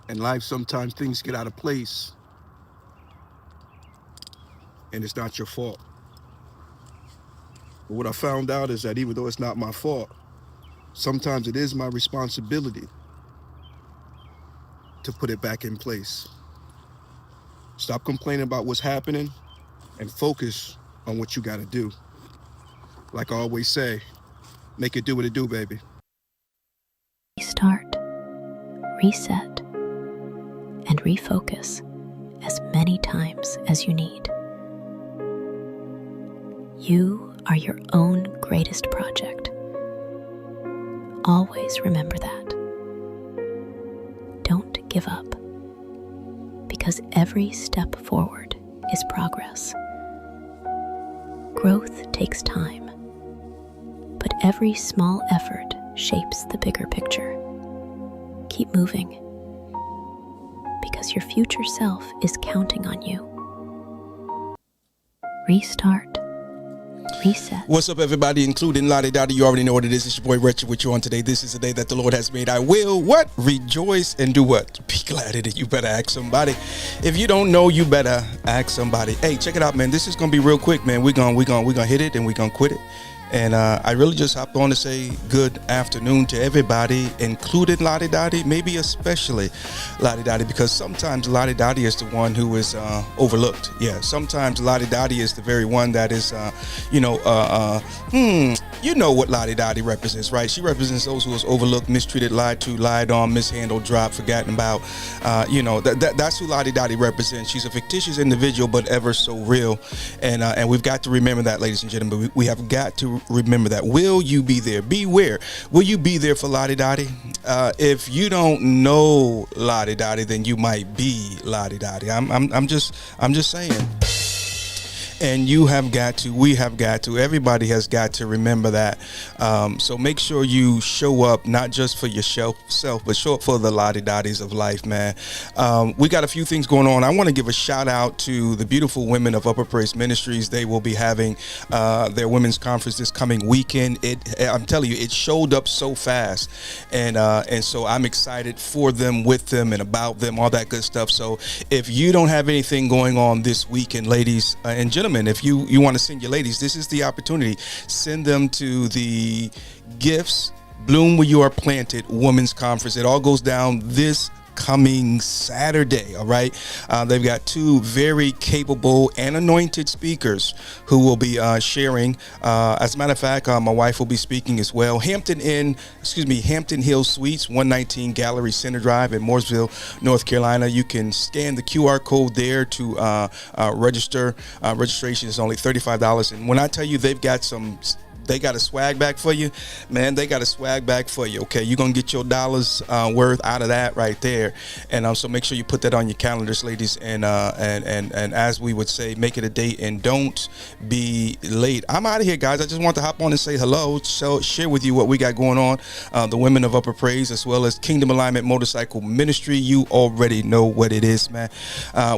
In life, sometimes things get out of place, and it's not your fault. But what I found out is that even though it's not my fault, sometimes it is my responsibility to put it back in place. Stop complaining about what's happening and focus on what you got to do. Like I always say, make it do what it do, baby. Restart, reset, and refocus as many times as you need. You are your own greatest project. Always remember that. Don't give up, because every step forward is progress. Growth takes time, but every small effort shapes the bigger picture. Keep moving, because your future self is counting on you. Restart, reset. What's up, everybody, including Lottie Dottie? You already know what it is. It's your boy Wretched with you on today. This is the day that the Lord has made. I will what? Rejoice and do what? Be glad in it. You better ask somebody. If you don't know, you better ask somebody. Hey, check it out, man. This is gonna be real quick, man. We're gonna hit it and we're gonna quit it. And I really just hopped on to say good afternoon to everybody, including Lottie Dottie, maybe especially Lottie Dottie, because sometimes Lottie Dottie is the one who is overlooked. Yeah, sometimes Lottie Dottie is the very one that is, you know what Lottie Dottie represents, right? She represents those who is overlooked, mistreated, lied to, lied on, mishandled, dropped, forgotten about. That's who Lottie Dottie represents. She's a fictitious individual, but ever so real. And we've got to remember that, ladies and gentlemen. We have got to remember that. Will you be there? Beware. Will you be there for Lottie Dottie? If you don't know Lottie Dottie, then you might be Lottie Dottie. I'm just saying. And you have got to, we have got to, everybody has got to remember that. So make sure you show up, not just for yourself, but show up for the Lottie Dotties of life, man. We got a few things going on. I want to give a shout out to the beautiful women of Upper Praise Ministries. They will be having their women's conference this coming weekend. I'm telling you, it showed up so fast. And so I'm excited for them, with them, and about them, all that good stuff. So if you don't have anything going on this weekend, ladies and gentlemen, if you want to send your ladies, this is the opportunity. Send them to the Gifts Bloom Where You Are Planted Women's Conference. It all goes down this coming Saturday. All right, they've got two very capable and anointed speakers who will be sharing. As a matter of fact, my wife will be speaking as well. Hampton Hill Suites, 119 Gallery Center Drive in Mooresville, North Carolina. You can scan the QR code there to register. Registration is only $35, and when I tell you they got a swag bag for you, man. They got a swag bag for you. Okay, you're gonna get your dollars worth out of that right there. And so make sure you put that on your calendars, ladies. And as we would say, make it a date and don't be late. I'm out of here, guys. I just want to hop on and say hello, share with you what we got going on. The women of Upper Praise, as well as Kingdom Alignment Motorcycle Ministry. You already know what it is, man.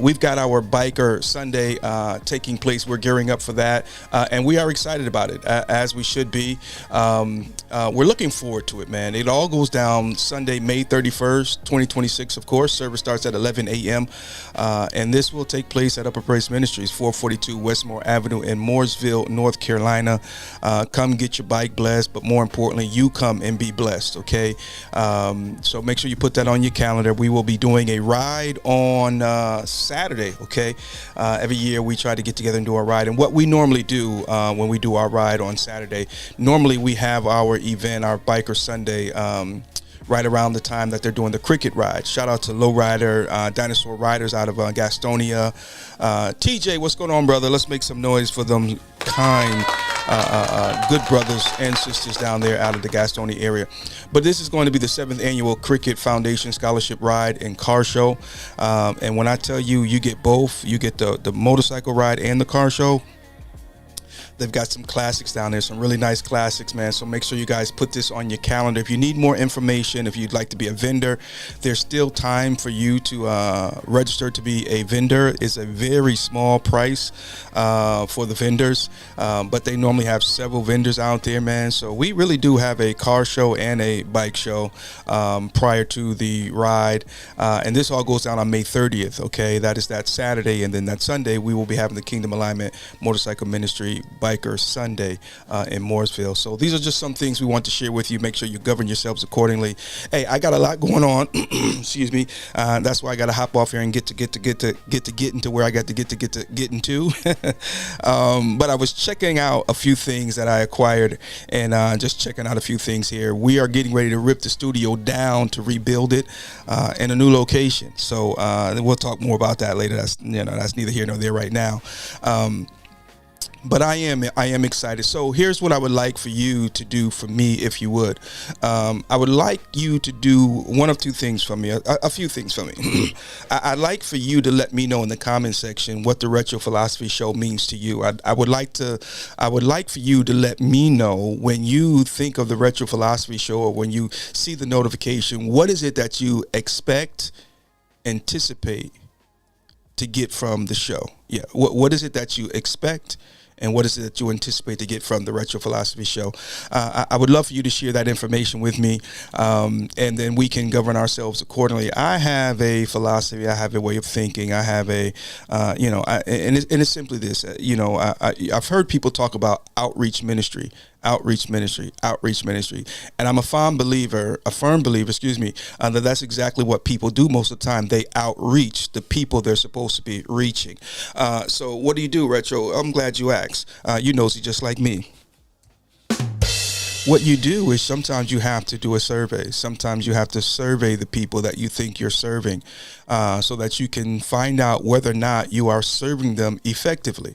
We've got our Biker Sunday taking place. We're gearing up for that, and we are excited about it, as we should be. We're looking forward to it, man. It all goes down Sunday, May 31st, 2026, of course. Service starts at 11 a.m. And this will take place at Upper Praise Ministries, 442 Westmore Avenue in Mooresville, North Carolina. Come get your bike blessed, but more importantly, you come and be blessed, okay? So make sure you put that on your calendar. We will be doing a ride on Saturday, okay? Every year we try to get together and do our ride. And what we normally do when we do our ride on Saturday, normally we have our event, our Biker Sunday, right around the time that they're doing the cricket ride. Shout out to Lowrider, Dinosaur Riders out of Gastonia. TJ, what's going on, brother? Let's make some noise for them kind, good brothers and sisters down there out of the Gastonia area. But this is going to be the 7th annual Cricket Foundation Scholarship Ride and Car Show. And when I tell you, you get both, you get the motorcycle ride and the car show. They've got some classics down there, some really nice classics, man. So make sure you guys put this on your calendar. If you need more information, if you'd like to be a vendor, there's still time for you to register to be a vendor. It's a very small price for the vendors, but they normally have several vendors out there, man. So we really do have a car show and a bike show prior to the ride. And this all goes down on May 30th, okay? That is that Saturday. And then that Sunday, we will be having the Kingdom Alignment Motorcycle Ministry Biker Sunday in Mooresville. So these are just some things we want to share with you. Make sure you govern yourselves accordingly. Hey, I got a lot going on. Excuse me. That's why I got to hop off here and get into where I got to get into. But I was checking out a few things that I acquired, and just checking out a few things here. We are getting ready to rip the studio down to rebuild it in a new location. So we'll talk more about that later. That's neither here nor there right now. But I am excited. So here's what I would like for you to do for me, if you would. I would like you to do one of two things for me, a few things for me. I'd like for you to let me know in the comment section what the Retro Philosophy Show means to you. I would like for you to let me know when you think of the Retro Philosophy Show, or when you see the notification, what is it that you expect, anticipate to get from the show? Yeah, what is it that you expect, and what is it that you anticipate to get from the Retro Philosophy Show? I would love for you to share that information with me, and then we can govern ourselves accordingly. I have a philosophy. I have a way of thinking. I have a, and it's simply this. I've heard people talk about outreach ministry, and I'm a firm believer, that that's exactly what people do most of the time. They outreach the people they're supposed to be reaching. So what do you do, Retro? I'm glad you asked. You nosy just like me. What you do is sometimes you have to do a survey. Sometimes you have to survey the people that you think you're serving, so that you can find out whether or not you are serving them effectively.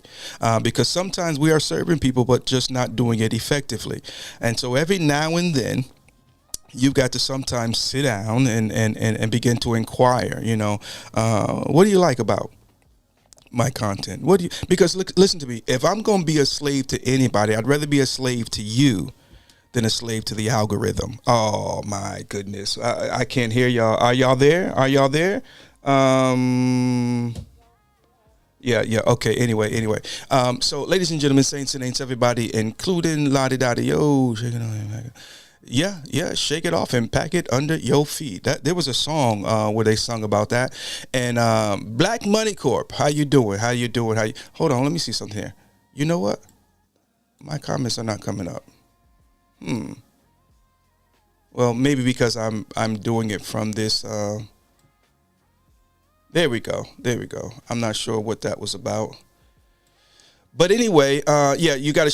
Because sometimes we are serving people, but just not doing it effectively. And so every now and then, you've got to sometimes sit down and begin to inquire, what do you like about my content? Because listen to me, if I'm going to be a slave to anybody, I'd rather be a slave to you than a slave to the algorithm. Oh my goodness. I can't hear y'all. Are y'all there? Yeah. Okay. Anyway. So ladies and gentlemen, saints and ain'ts, everybody, including Lottie Dottie, yo, shake it off. Yeah, shake it off and pack it under your feet. There was a song where they sung about that. And Black Money Corp, how you doing? Hold on, let me see something here. You know what? My comments are not coming up. Well, maybe because I'm doing it from this. There we go. I'm not sure what that was about. But anyway, you got to